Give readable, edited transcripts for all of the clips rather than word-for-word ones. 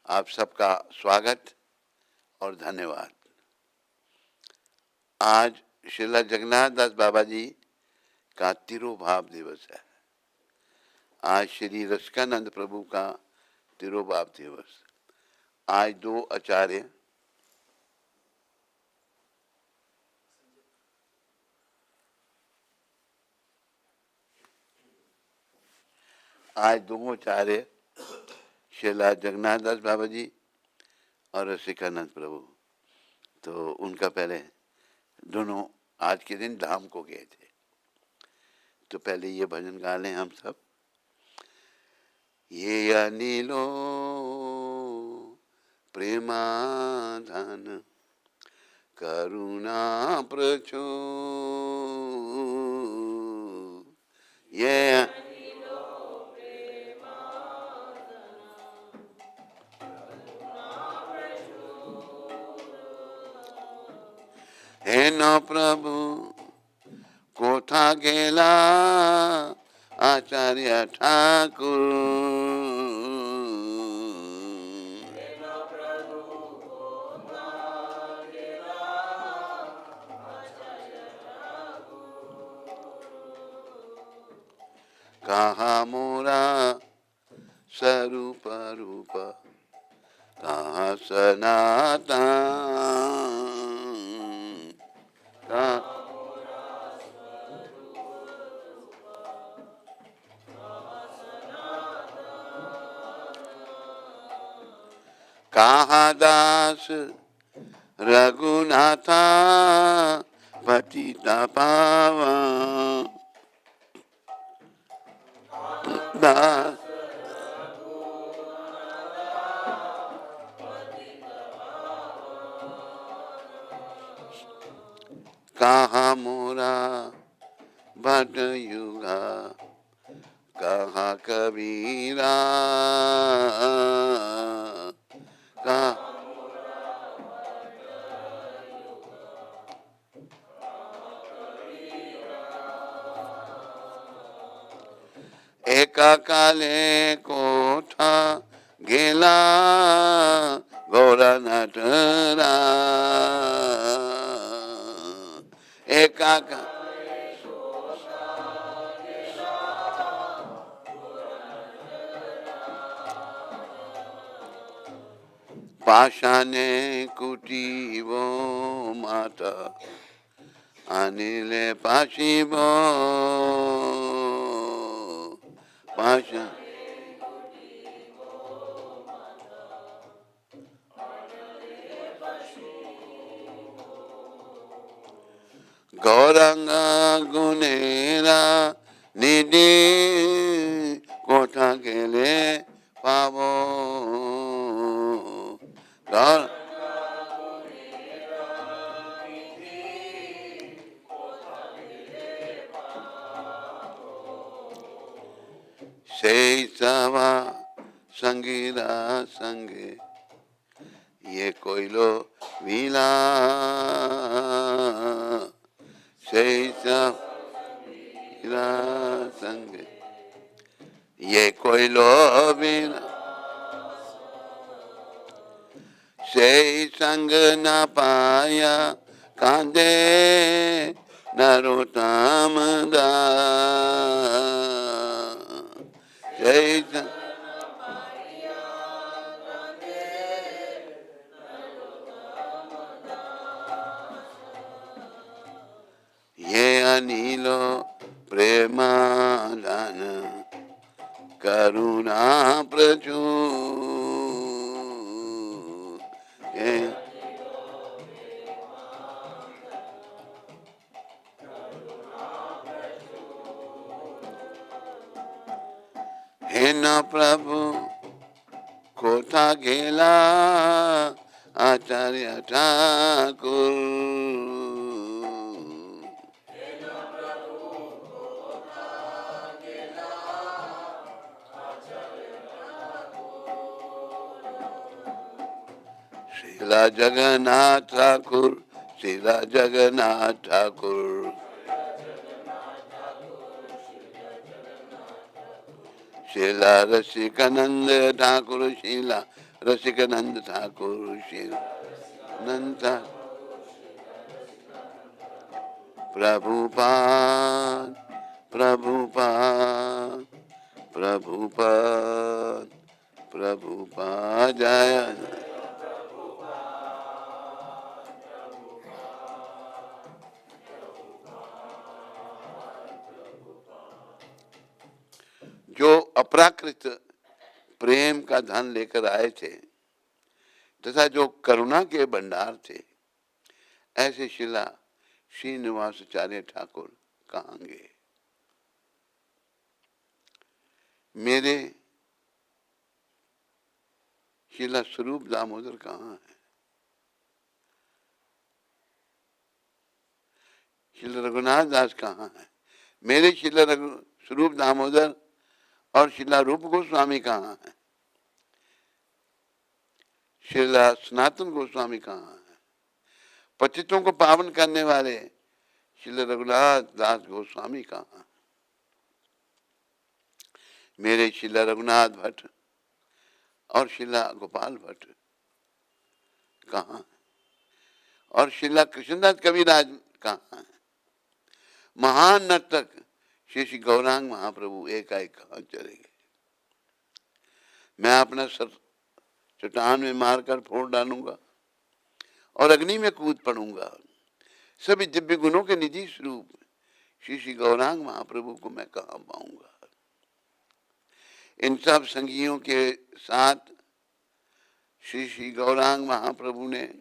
आप सबका स्वागत और धन्यवाद। आज श्रीला जगन्नाथ दास बाबा जी का तिरुभाव दिवस है। आज श्री रसिकानंद प्रभु का तिरुभाव दिवस। आज दो आचार्य श्रीला जगन्नाथ दास बाबा जी और रसिकानंद प्रभु, तो उनका पहले दोनों आज के दिन धाम को गए थे। तो पहले ये भजन गा लें हम सब। ये अनिलो प्रेमाधान करुणा प्रचुर, ये हे न प्रभु कोथा गेला आचार्य ठाकुर, कहा मोरा स्वरूप रूप कहा सनातन, कहा दास रघुनाथा पतिता पावन, दास कहा मोरा भट युगा कहा कबीरा, एका काले कोठा गेला गौरा नटरा, एका पाषाणे कुटीव माता अनिले पाशिव पाषा, गौरंग गुनेरा निधि कोठा गेले पावो, से सवा संगीरा संगे ये कोयलो विला, से संगीरा संगे ये कोयलो विला, से संग न पाया कांदे नरोत्तम दास, ये अनिलो प्रेमादान करुणा प्रचुर, हे न प्रभु कोथा गेला आचार्य ठाकुर, श्रीला जगन्नाथ ठाकुर, श्रीला जगन्नाथ ठाकुर, श्रीला रसिकानंद ठाकुर, श्रीला रसिक नंद ठाकुर श्री नंद प्रभुपाद प्रभुपाद प्रभुपाद प्रभुपाद जय। जो अपराकृत प्रेम का धन लेकर आए थे तथा जो करुणा के भंडार थे, ऐसे शिला श्रीनिवासाचार्य ठाकुर कहाँ गए? मेरे शिला स्वरूप दामोदर कहाँ है? शिला रघुनाथ दास कहाँ है? मेरे शिला स्वरूप दामोदर और शिला रूप गोस्वामी कहाँ है? शिला सनातन गोस्वामी कहाँ है? पतितों को पावन करने वाले शिला रघुनाथ दास गोस्वामी कहाँ है? मेरे शिला रघुनाथ भट्ट और शिला गोपाल भट्ट कहाँ? और शिला कृष्णदास कविराज कहाँ है? महान नर्तक श्री श्री गौरांग महाप्रभु एकाएक कहाँ चले गए? मैं अपना सर चट्टान में मारकर फोड़ डालूंगा और अग्नि में कूद पड़ूंगा। सभी दिव्य गुणों के निधि स्वरूप श्री श्री गौरांग महाप्रभु को मैं कहाँ पाऊंगा? इन सब संगियों के साथ श्री श्री गौरांग महाप्रभु ने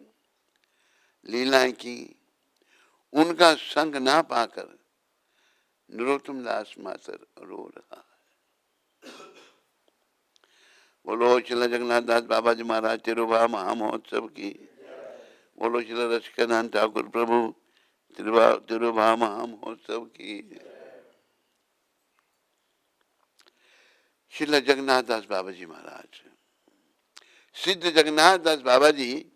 लीलाएं की। उनका संग ना पाकर नरोत्तम दास मातर रो रहा है। बोलो शिला जगन्नाथ दास बाबा जी महाराज तिरुभा महामहोत्सव की। बोलो शिला रसिकानंद ठाकुर प्रभु तिरुभा महामहोत्सव की। शिला जगन्नाथ दास बाबा जी महाराज, सिद्ध जगन्नाथ दास बाबा जी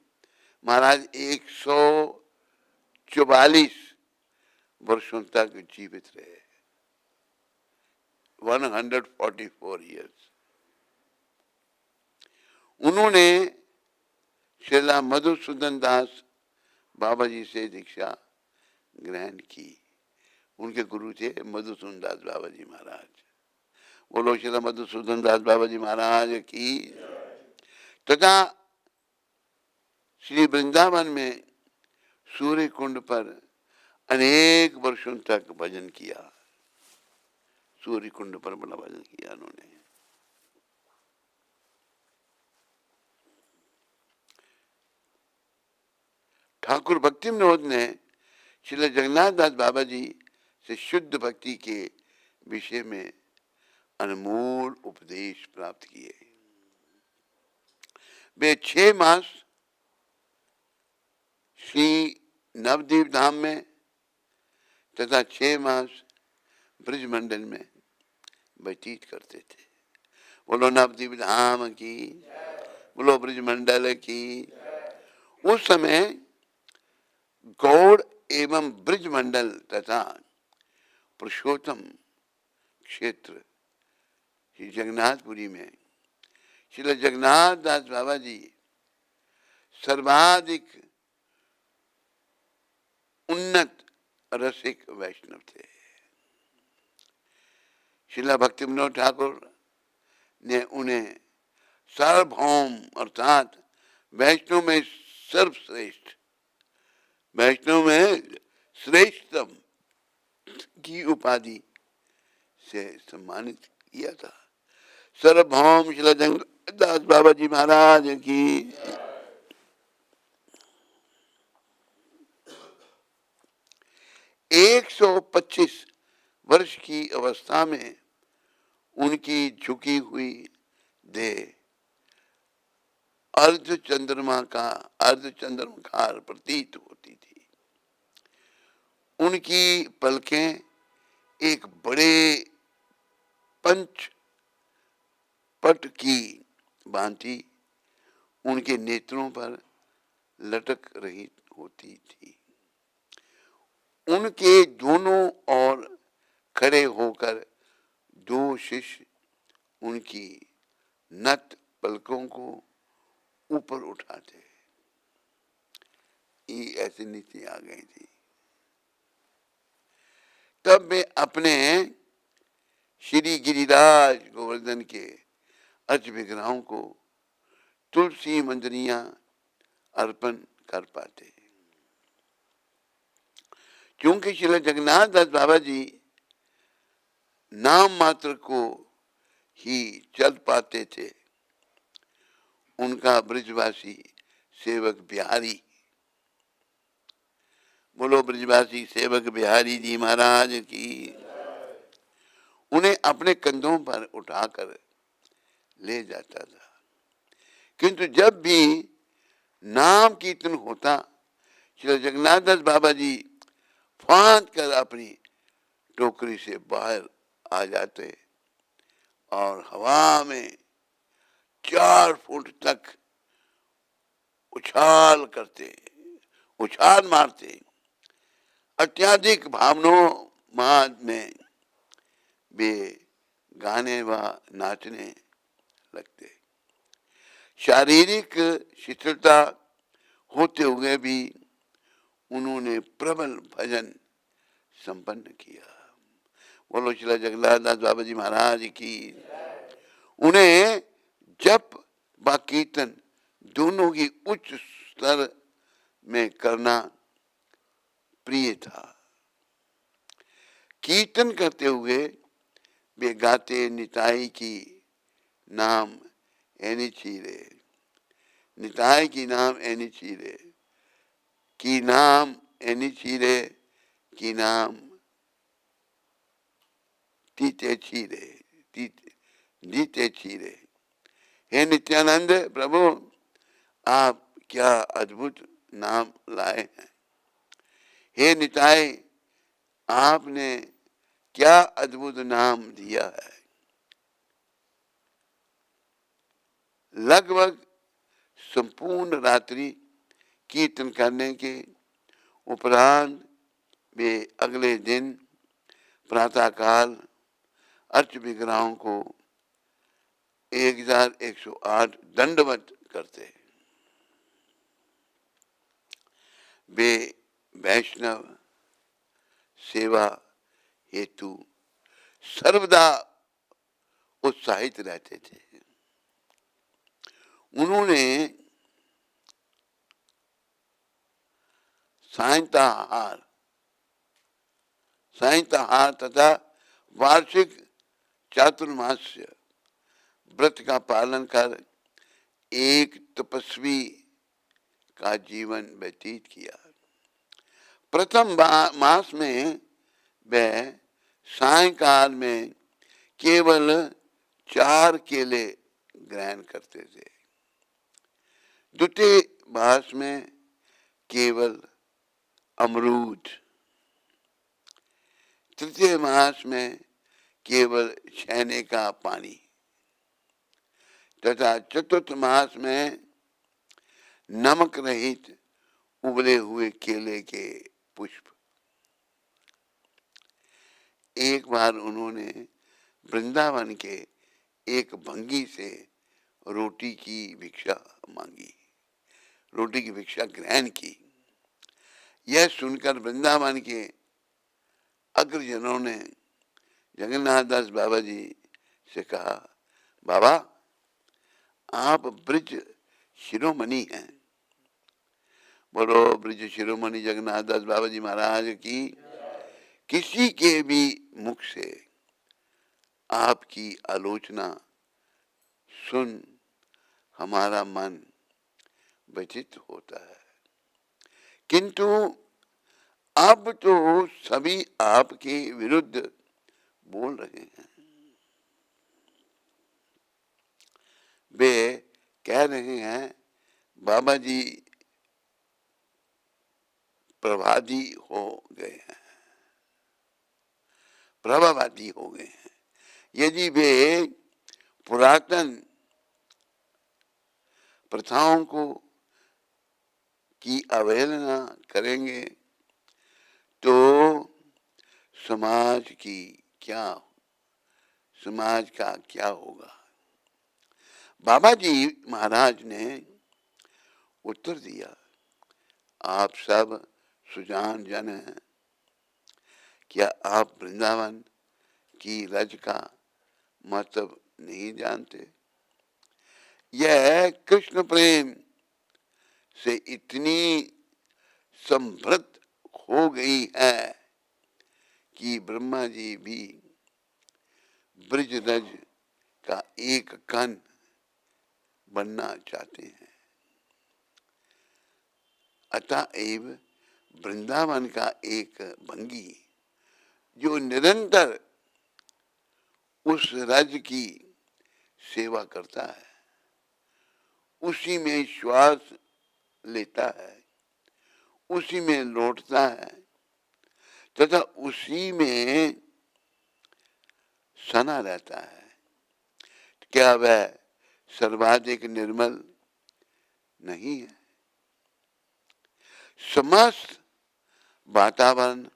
महाराज 144 वर्षों तक जीवित रहे। 144 ईयर्स। उन्होंने श्रीला मधुसूदन दास बाबा जी से दीक्षा ग्रहण की। उनके गुरु थे मधुसूदन दास बाबा जी महाराज। बोलो श्रीला मधुसूदन दास बाबा जी महाराज की। तथा श्री वृंदावन में सूर्य कुंड पर अनेक वर्षों तक भजन किया। सूर्य कुंड पर बड़ा भजन किया उन्होंने। ठाकुर भक्ति विनोद ने श्री जगन्नाथ दास बाबा जी से शुद्ध भक्ति के विषय में अनमोल उपदेश प्राप्त किए। वे 6 मास श्री नवदीप धाम में तथा 6 मास ब्रजमंडल में व्यतीत करते थे। बोलो नवदीप धाम की, बोलो ब्रजमंडल की। उस समय गौड़ एवं ब्रजमंडल तथा पुरुषोत्तम क्षेत्र श्री जगन्नाथपुरी में श्री जगन्नाथ दास बाबा जी सर्वाधिक उन्नत रसिक वैष्णव थे। श्रीला भक्ति विनोद ठाकुर ने उन्हें सार्वभौम अर्थात वैष्णव में सर्वश्रेष्ठ, वैष्णव में श्रेष्ठतम की उपाधि से सम्मानित किया था। सार्वभौम श्रीला जगन्नाथ दास बाबा जी महाराज की। 125 वर्ष की अवस्था में उनकी झुकी हुई देह अर्धचंद्रमाकार प्रतीत होती थी। उनकी पलकें एक बड़े पंच पट की भांति उनके नेत्रों पर लटक रही होती थी। उनके दोनों ओर खड़े होकर 2 शिष्य उनकी नत पलकों को ऊपर उठाते, ये ऐसी नीति आ गई थी। तब वे अपने श्री गिरिराज गोवर्धन के अर्च विग्रहों को तुलसी मंजरियां अर्पण कर पाते। क्योंकि श्री जगन्नाथ दास बाबा जी नाम मात्र को ही चल पाते थे, उनका ब्रजवासी सेवक बिहारी, बोलो ब्रजवासी सेवक बिहारी जी महाराज की, उन्हें अपने कंधों पर उठाकर ले जाता था। किंतु जब भी नाम कीर्तन होता, श्री जगन्नाथ दास बाबा जी फांद कर अपनी टोकरी से बाहर आ जाते और हवा में 4 फुट तक उछाल करते, उछाल मारते, अत्यधिक भावनाओं में वे गाने व नाचने लगते। शारीरिक शिथिलता होते हुए भी उन्होंने प्रबल भजन संपन्न किया। बोलो श्री जगन्नाथ दास बाबा जी महाराज की। उन्हें जप व कीर्तन दोनों की उच्च स्तर में करना प्रिय था। कीर्तन करते हुए वे गाते निताई की नाम एनी चीरे, निताई की नाम एनी चीरे, की नाम एनी चीरे, की नाम तीते चीरे, जीते चीरे। हे नित्यानंद प्रभु, आप क्या अद्भुत नाम लाए हैं। हे निताई, आपने क्या अद्भुत नाम दिया है। लगभग संपूर्ण रात्रि कीर्तन करने के उपरांत वे अगले दिन प्रातःकाल अर्च विग्रहों को 1108 दंडवत करते। वे वैष्णव सेवा हेतु सर्वदा उत्साहित रहते थे। उन्होंने सायंताहार तथा वार्षिक चातुर्मास्य व्रत का पालन कर एक तपस्वी का जीवन व्यतीत किया। प्रथम मास में वह सायंकाल में केवल 4 केले ग्रहण करते थे। द्वितीय मास में केवल अमरूद, तृतीय मास में केवल छेने का पानी तथा चतुर्थ मास में नमक रहित उबले हुए केले के पुष्प। एक बार उन्होंने वृंदावन के एक भंगी से रोटी की भिक्षा मांगी, रोटी की भिक्षा ग्रहण की। यह सुनकर वृंदावन के अग्रजनों ने जगन्नाथ दास बाबा जी से कहा, बाबा आप ब्रज शिरोमणि हैं। बोलो ब्रज शिरोमणि जगन्नाथ दास बाबा जी महाराज की। किसी के भी मुख से आपकी आलोचना सुन हमारा मन व्यथित होता है, किंतु अब तो सभी आपके विरुद्ध बोल रहे हैं। वे कह रहे हैं बाबा जी प्रभादी हो गए हैं, प्रभावादी हो गए हैं। यदि वे पुरातन प्रथाओं को की अवहेलना करेंगे तो समाज का क्या होगा। बाबा जी महाराज ने उत्तर दिया, आप सब सुजान जन हैं, क्या आप वृंदावन की रज का मतलब नहीं जानते? यह कृष्ण प्रेम से इतनी समृद्ध हो गई है कि ब्रह्मा जी भी ब्रज रज का एक कण बनना चाहते हैं। अतएव वृंदावन का एक भंगी जो निरंतर उस रज की सेवा करता है, उसी में श्वास लेता है, उसी में लौटता है तथा उसी में सना रहता है, क्या वह सर्वाधिक निर्मल नहीं है? समस्त वातावरण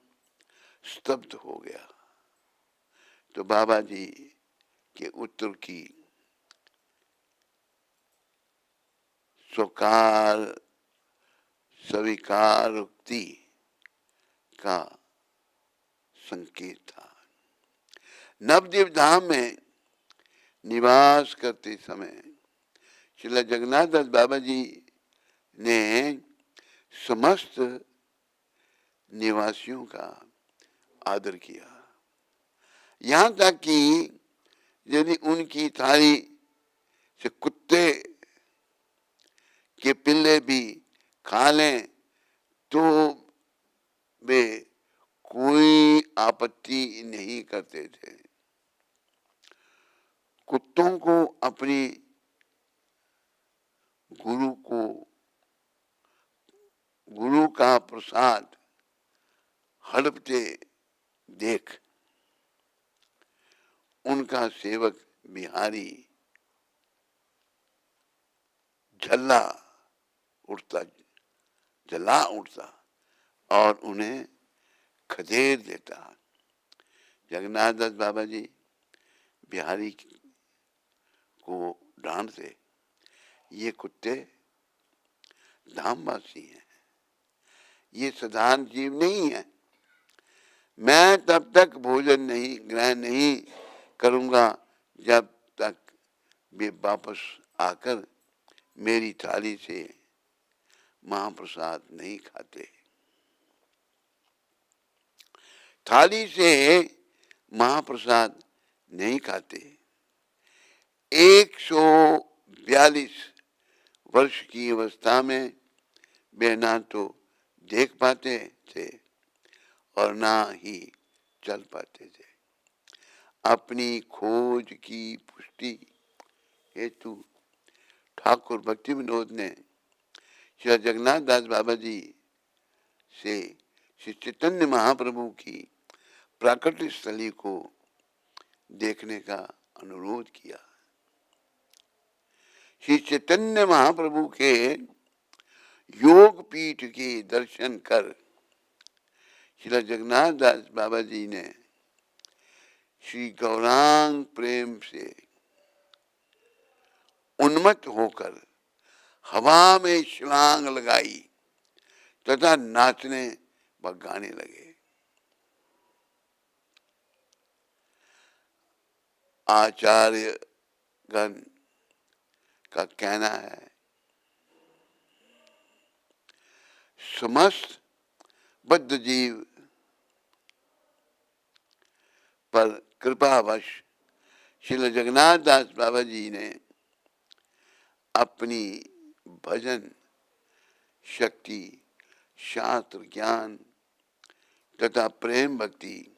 स्तब्ध हो गया। तो बाबा जी के उत्तर की स्वीकार स्वीकारोक्ति का संकेत था। नवद्वीप धाम में निवास करते समय श्रील जगन्नाथ दास बाबा जी ने समस्त निवासियों का आदर किया, यहाँ तक कि यदि उनकी थाली से कुत्ते के पिल्ले भी खा लें तो वे कोई आपत्ति नहीं करते थे। कुत्तों को अपनी गुरु का प्रसाद हड़पते देख उनका सेवक बिहारी जला उठता और उन्हें खदेड़ देता। जगन्नाथ दास बाबा जी बिहारी को डांटते, ये कुत्ते धामवासी हैं, ये साधारण जीव नहीं है, मैं तब तक भोजन ग्रहण नहीं करूंगा जब तक वे वापस आकर मेरी थाली से महाप्रसाद नहीं खाते। थाली से महाप्रसाद नहीं खाते। 142 वर्ष की अवस्था में वे ना तो देख पाते थे और ना ही चल पाते थे। अपनी खोज की पुष्टि हेतु ठाकुर भक्ति विनोद ने श्री जगन्नाथ दास बाबा जी से श्री चैतन्य महाप्रभु की प्राकट्य स्थली को देखने का अनुरोध किया। श्री चैतन्य महाप्रभु के योग पीठ के दर्शन कर श्री जगन्नाथ दास बाबा जी ने श्री गौरांग प्रेम से उन्मत्त होकर हवा में छलांग लगाई तथा नाचने व गाने लगे। आचार्य गण का कहना है, समस्त बद्ध जीव पर कृपावश श्री जगन्नाथ दास बाबा जी ने अपनी भजन शक्ति, शास्त्र ज्ञान तथा प्रेम भक्ति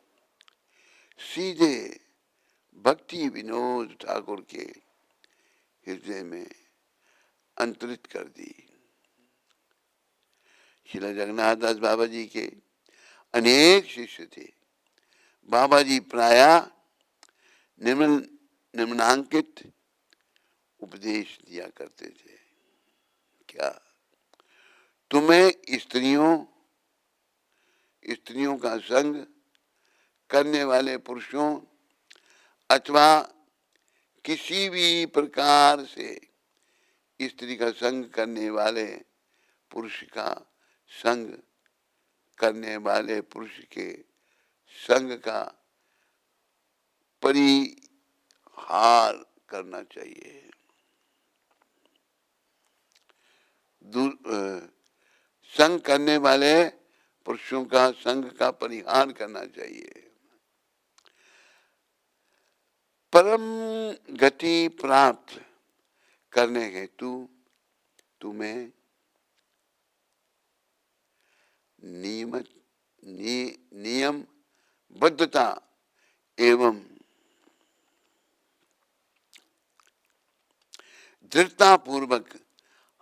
सीधे भक्ति विनोद ठाकुर के हृदय में अंतरित कर दी। श्री जगन्नाथ दास बाबा जी के अनेक शिष्य थे। बाबा जी प्रायः निम्नांकित उपदेश दिया करते थे। क्या तुम्हें स्त्रियों का संग करने वाले पुरुषों अथवा किसी भी प्रकार से स्त्री का संग करने वाले पुरुष का संग करने वाले पुरुष के संग का परिहार करना चाहिए। संग करने वाले पुरुषों का संग का परिहार करना चाहिए। परम गति प्राप्त करने हेतु तुम्हें नियम बद्धता एवं दृढ़ता पूर्वक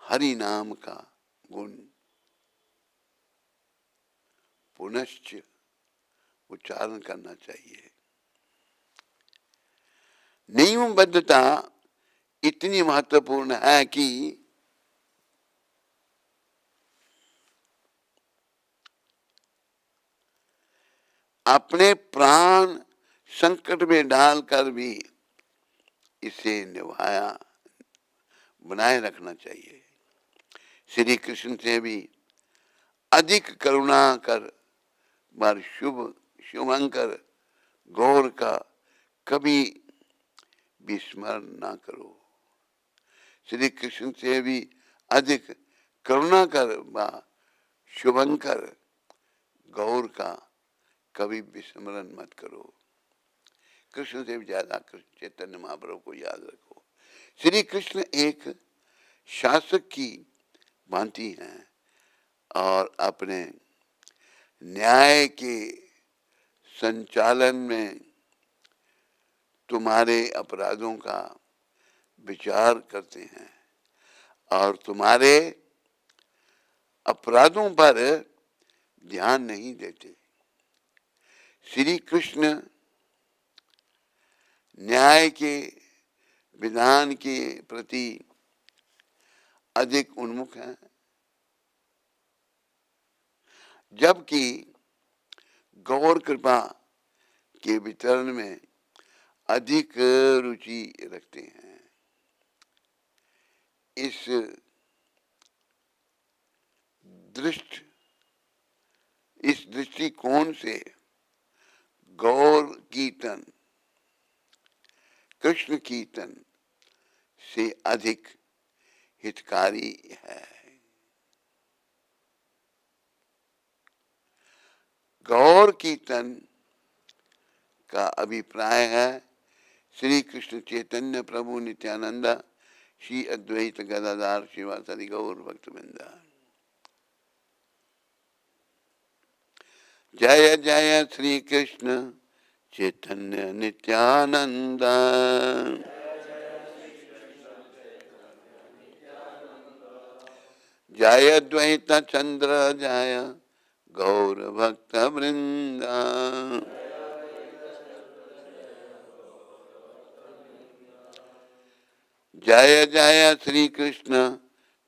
हरि नाम का गुण पुनश्च उच्चारण करना चाहिए। नियमबद्धता इतनी महत्वपूर्ण है कि अपने प्राण संकट में डालकर भी इसे बनाए रखना चाहिए। श्री कृष्ण से भी अधिक करुणा कर बार शुभंकर गौर का कभी विस्मरण ना करो। श्री कृष्ण से भी अधिक करुणा कर बार शुभंकर गौर का कभी विस्मरण मत करो। कृष्ण से भी ज्यादा चैतन्य महाप्रभु को याद रखो। श्री कृष्ण एक शासक की भांति हैं और अपने न्याय के संचालन में तुम्हारे अपराधों का विचार करते हैं और तुम्हारे अपराधों पर ध्यान नहीं देते। श्री कृष्ण न्याय के विधान के प्रति अधिक उन्मुख हैं, जबकि गौर कृपा के वितरण में अधिक रुचि रखते हैं। इस दृष्टिकोण से गौर कीर्तन कृष्ण कीर्तन से अधिक हितकारी है। गौर कीर्तन का अभिप्राय है श्री कृष्ण चैतन्य प्रभु नित्यानंद श्री अद्वैत गदाधार शिवासादि गौर भक्तवृंद। जय जय श्री कृष्ण चैतन्य नित्यानंद। जय अद्वैत चंद्र जय गौर भक्त वृंद। जय जय श्री कृष्ण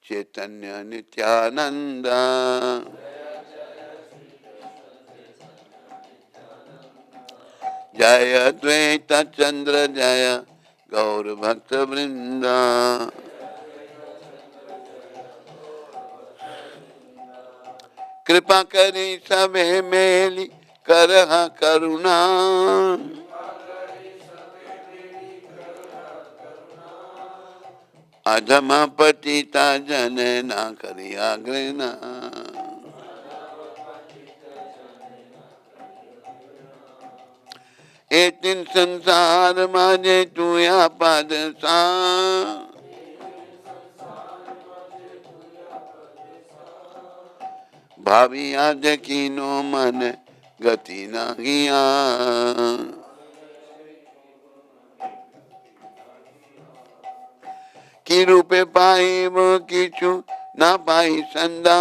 चैतन्य नित्यानंद। जय अद्वैत चंद्र जय गौर भक्त वृंद। कृपा करे सबे मेली करह करुणा। अधम पतिता जन ना करिया घृणा। एतिन संसार माजे तुया पद सा। भावी आज कीनो मन गति नागिया। की रूपे पाई वो किछु ना पाई संदा।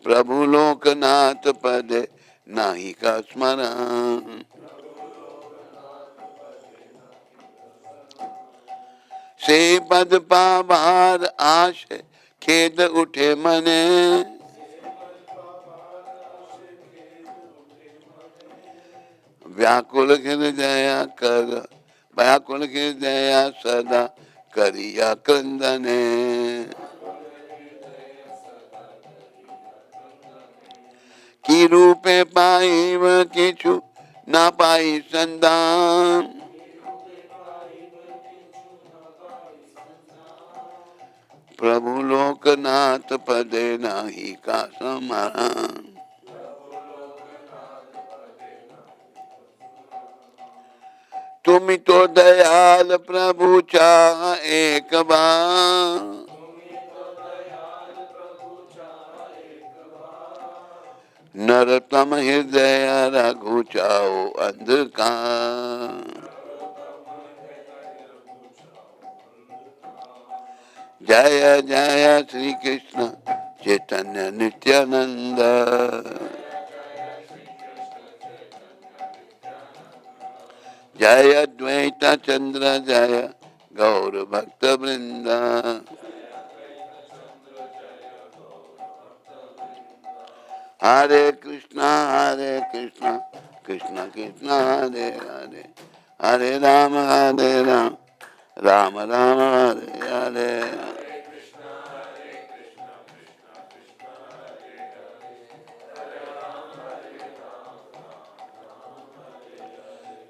प्रभु लोकनाथ पद नाही का स्मरण। से पद पाभार आश खेद उठे मने। व्याकुल हृदय कर व्याकुल हृदय सदा करिया क्रंदने। की रूपे पाइब किछु ना पाई संदान। प्रभु लोकनाथ पदे नाही का समान। तुम तो दयाल प्रभु चाह एक बार। नरतम हृदय रघु चाओ अंधकार। जय जय श्री कृष्ण चैतन्य नित्यानंद। जय अद्वैत चंद्र जय गौर भक्त वृंदा। हरे कृष्णा कृष्ण कृष्ण हरे हरे, हरे राम राम राम हरे हरे।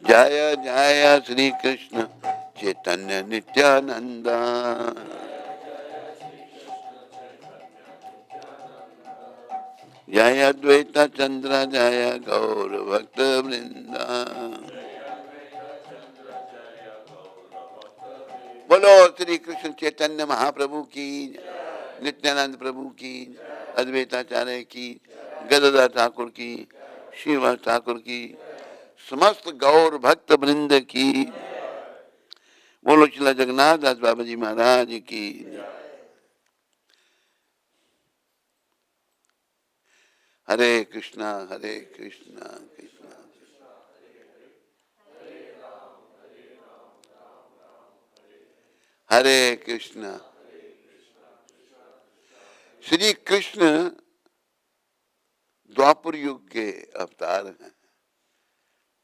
जय जय श्री कृष्ण चैतन्य नित्यानंद। जय अद्वैत चंद्र जय गौर भक्त वृंदा। बोलो श्री कृष्ण चैतन्य महाप्रभु की, नित्यानंद प्रभु की, अद्वैताचार्य की, गदाधर ठाकुर की, श्रीवास ठाकुर की, समस्त गौर भक्त वृंद की। बोलो श्रील जगन्नाथ दास बाबा जी महाराज की। हरे कृष्णा कृष्णा हरे कृष्णा। श्री कृष्ण द्वापर युग के अवतार हैं,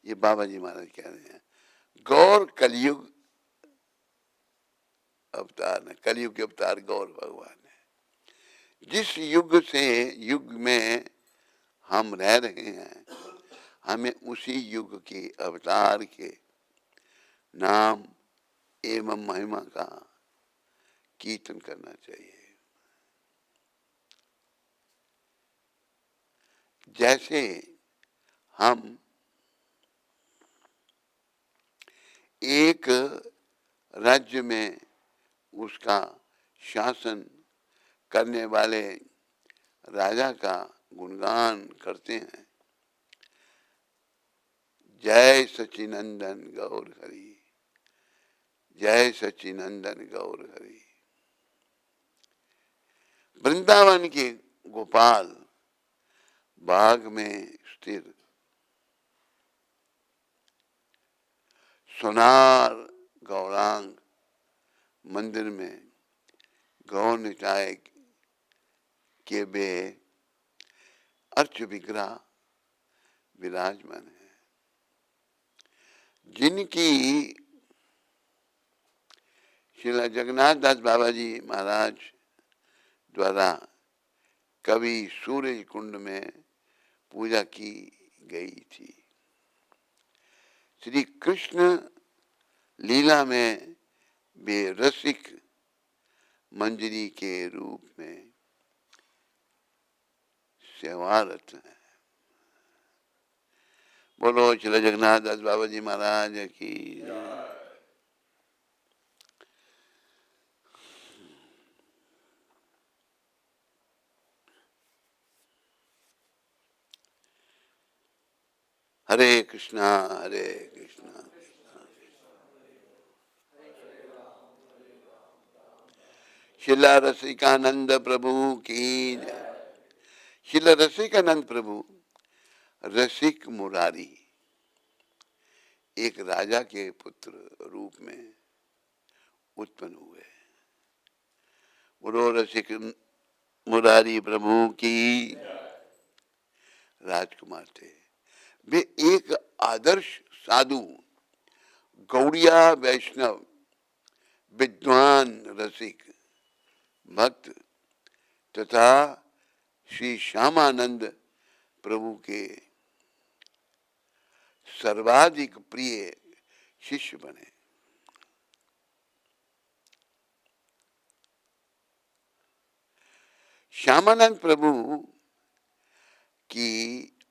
ये बाबा जी महाराज कह रहे हैं। गौर कलयुग अवतार है, कलयुग के अवतार गौर भगवान है। जिस युग से युग में हम रह रहे हैं, हमें उसी युग के अवतार के नाम एवं महिमा का कीर्तन करना चाहिए। जैसे हम एक राज्य में उसका शासन करने वाले राजा का गुणगान करते हैं, जय सच्चिनंदन गौर हरि, जय सच्चिनंदन गौर हरि। वृंदावन के गोपाल बाग में स्थिर सोनार गौरांग मंदिर में गौर निताय के बे अर्च विग्रह विराजमान है, जिनकी श्रील जगन्नाथ दास बाबा जी महाराज द्वारा कभी सूरज कुंड में पूजा की गई थी। श्री कृष्ण लीला में वे रसिक मंजरी के रूप में सेवारत है। बोलो श्री जगन्नाथ दास बाबा जी महाराज की। हरे कृष्णा श्रील रसिकानंद प्रभु की। श्रील रसिकानंद प्रभु रसिक मुरारी एक राजा के पुत्र रूप में उत्पन्न हुए। बोलो रसिक मुरारी प्रभु की। राजकुमार थे वे, एक आदर्श साधु गौड़िया वैष्णव विद्वान रसिक भक्त तथा श्री श्यामानंद प्रभु के सर्वाधिक प्रिय शिष्य बने। श्यामानंद प्रभु की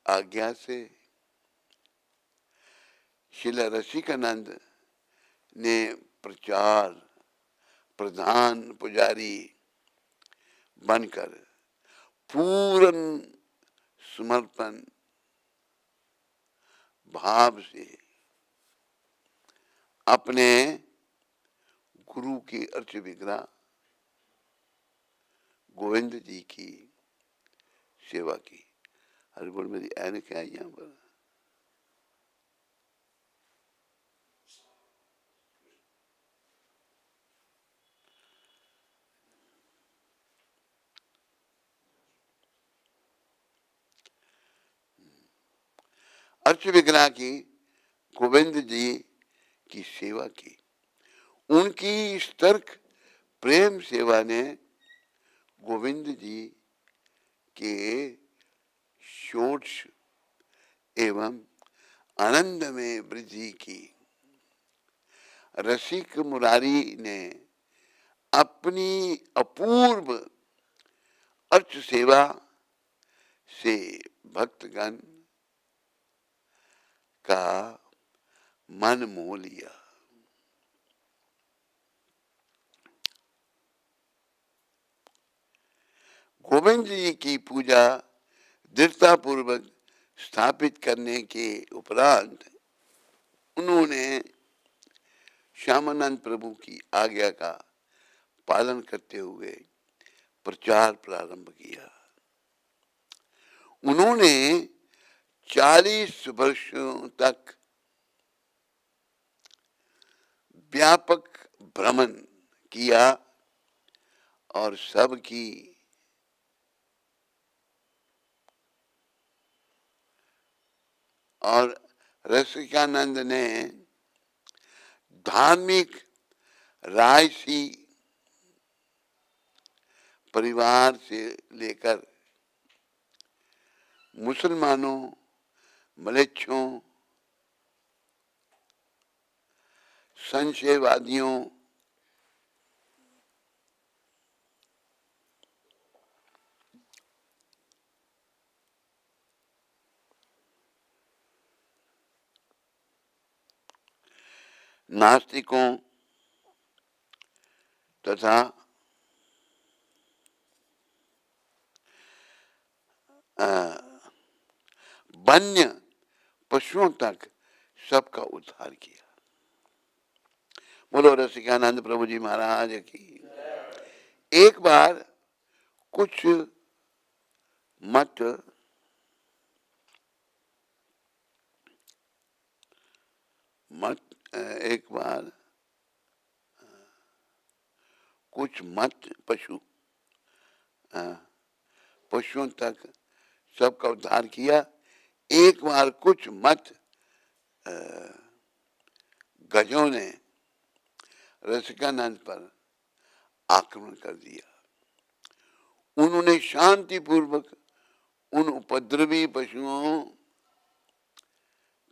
आज्ञा से श्रील रसिकानंद ने प्रचार प्रधान पुजारी बनकर पूर्ण समर्पण भाव से अपने गुरु की अर्च विग्रह गोविंद जी की सेवा की। हर बोल मेरी ऐनक है यहाँ पर। अर्च विग्रह की गोविंद जी की सेवा की। उनकी इस तर्क प्रेम सेवा ने गोविंद जी के षोडश एवं आनंद में वृद्धि की। रसिक मुरारी ने अपनी अपूर्व अर्च सेवा से भक्तगण का मन मोह लिया। गोविंद जी की पूजा दृढ़ता पूर्वक स्थापित करने के उपरांत उन्होंने श्यामानंद प्रभु की आज्ञा का पालन करते हुए प्रचार प्रारंभ किया। उन्होंने 40 वर्षों तक व्यापक भ्रमण किया और सबकी और रसिकानंद ने धार्मिक रायसी परिवार से लेकर मुसलमानों मलेच्छों संशयवादियों नास्तिकों तथा वन्य पशुओं तक सबका उद्धार किया। बोलो रसिकानंद प्रभु जी महाराज की। एक बार कुछ मत पशुओं तक सबका उद्धार किया। एक बार कुछ मत गजों ने रसिकानंद पर आक्रमण कर दिया। उन्होंने शांतिपूर्वक उन उपद्रवी पशुओं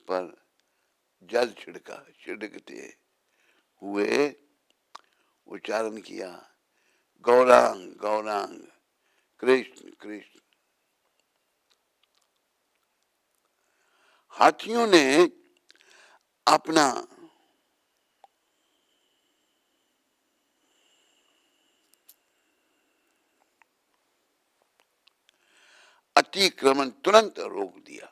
पर जल छिड़कते हुए उच्चारण किया, गौरांग गौरांग कृष्ण कृष्ण। हाथियों ने अपना अतिक्रमण तुरंत रोक दिया।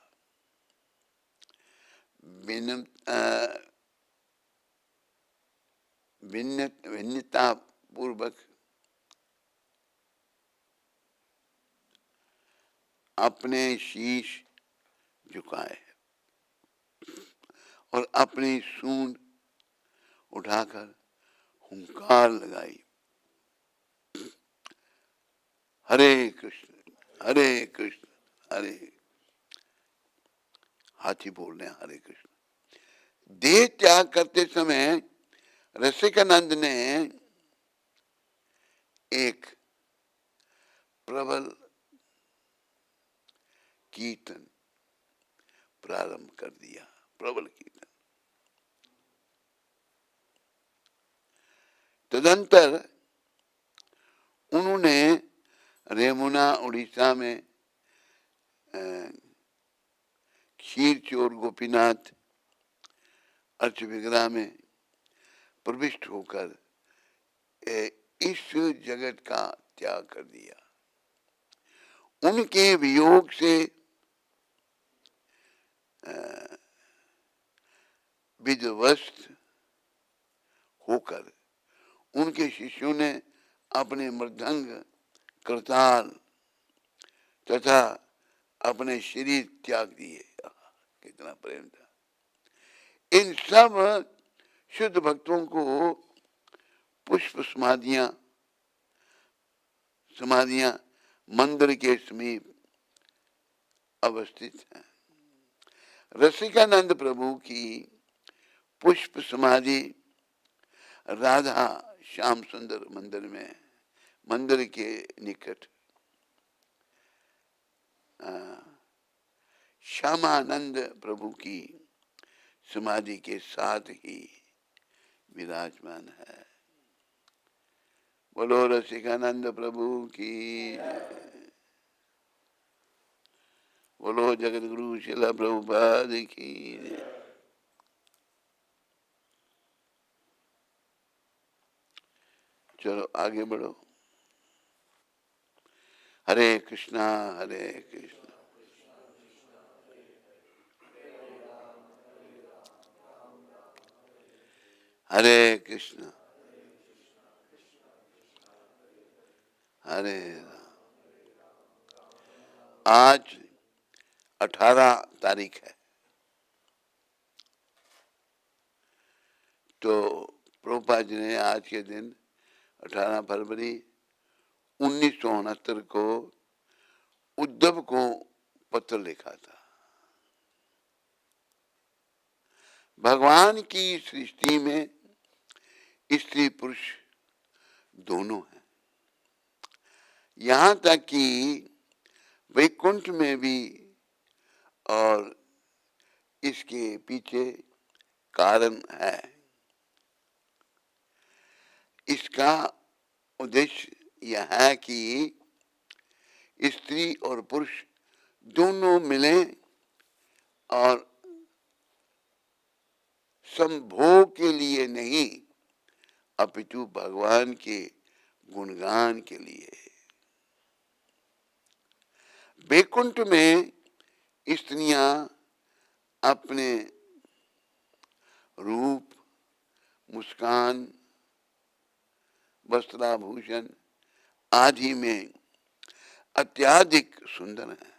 विनम्रता पूर्वक अपने शीश झुकाए और अपनी सूंड उठाकर हुंकार लगाई, हरे कृष्ण हरे कृष्ण हरे। हाथी बोल रहे हैं हरे कृष्ण। देह त्याग त्याग करते समय रसिकानंद ने एक प्रबल कीर्तन प्रारंभ कर दिया, प्रबल कीर्तन। तदंतर उन्होंने रेमुना उड़ीसा में क्षीरचोर गोपीनाथ अर्च विग्रह में प्रविष्ट होकर इस जगत का त्याग कर दिया। उनके वियोग से विध्वस्त होकर उनके शिष्यों ने अपने मृदंग, करताल तथा अपने शरीर त्याग दिए। कितना प्रेम था। इन सब शुद्ध भक्तों को पुष्प समाधियां मंदिर के समीप अवस्थित हैं। रसिकानंद प्रभु की पुष्प समाधि राधा श्याम सुंदर मंदिर के निकट श्यामानंद प्रभु की समाधि के साथ ही विराजमान है। बोलो रसिकानंद प्रभु की, बोलो जगत गुरु शिला प्रभुपाद की। चलो आगे बढ़ो। हरे कृष्णा हरे कृष्णा हरे कृष्णा हरे राम। आज 18 तारीख है, तो प्रभुपाद जी ने आज के दिन 18 फरवरी 1969 को उद्धव को पत्र लिखा था। भगवान की सृष्टि में स्त्री पुरुष दोनों हैं। यहाँ तक कि वैकुंठ में भी, और इसके पीछे कारण है। इसका उद्देश्य यह है कि स्त्री और पुरुष दोनों मिलें और संभोग के लिए नहीं, अपितु भगवान के गुणगान के लिए। वैकुंठ में स्त्रियां अपने रूप, मुस्कान, वस्त्राभूषण आदि में अत्याधिक सुंदर है,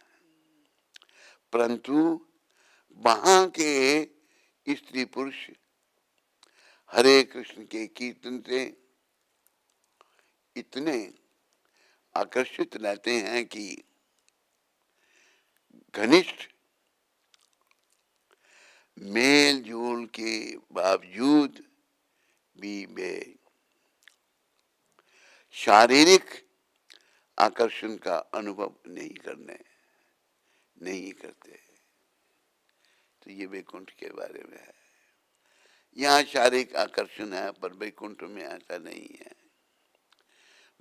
परंतु वहां के स्त्री पुरुष हरे कृष्ण के कीर्तन से इतने आकर्षित रहते हैं कि घनिष्ठ मेल जोल के बावजूद भी वे शारीरिक आकर्षण का अनुभव नहीं करते। तो ये वैकुंठ के बारे में है। यहाँ शारीरिक आकर्षण है, पर वैकुंठ में ऐसा नहीं है।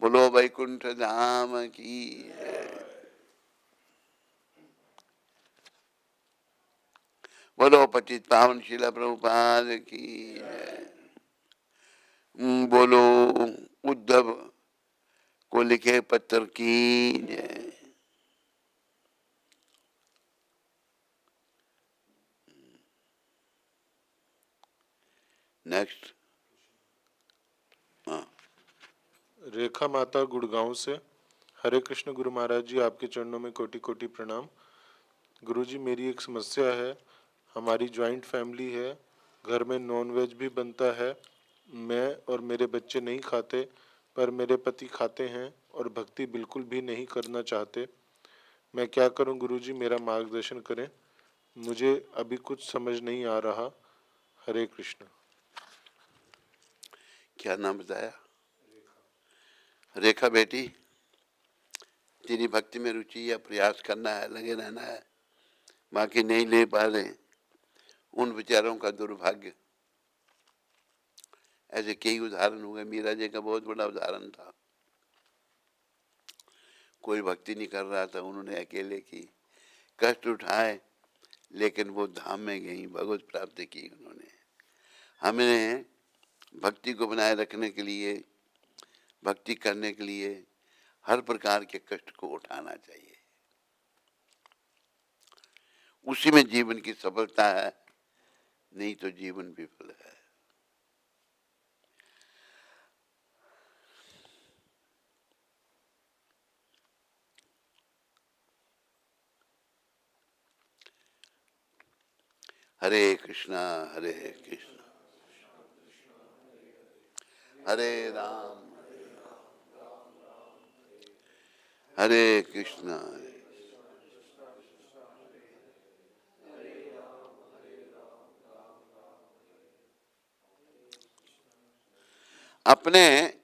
बोलो वैकुंठ धाम की। बोलो पतित पावन शिला प्रभुपाद की। बोलो उद्धव को लिखे पत्र की। नेक्स्ट। रेखा माता गुड़गांव से। हरे कृष्ण गुरु महाराज जी, आपके चरणों में कोटि कोटि प्रणाम। गुरु जी, मेरी एक समस्या है। हमारी जॉइंट फैमिली है, घर में नॉनवेज भी बनता है। मैं और मेरे बच्चे नहीं खाते, पर मेरे पति खाते हैं और भक्ति बिल्कुल भी नहीं करना चाहते। मैं क्या करूं गुरु जी, मेरा मार्गदर्शन करें। मुझे अभी कुछ समझ नहीं आ रहा। हरे कृष्ण। क्या नाम बताया? रेखा बेटी, तेरी भक्ति में रुचि या प्रयास करना है, लगे रहना है, बाकी नहीं ले पा रहे उन विचारों का दुर्भाग्य। ऐसे कई उदाहरण हुए। मीरा जी का बहुत बड़ा उदाहरण था। कोई भक्ति नहीं कर रहा था, उन्होंने अकेले की, कष्ट उठाए, लेकिन वो धाम में गई, भगवत प्राप्ति की उन्होंने। हमें भक्ति को बनाए रखने के लिए, भक्ति करने के लिए हर प्रकार के कष्ट को उठाना चाहिए। उसी में जीवन की सफलता है, नहीं तो जीवन विफल है। हरे कृष्णा हरे कृष्णा हरे राम हरे कृष्णा। अपने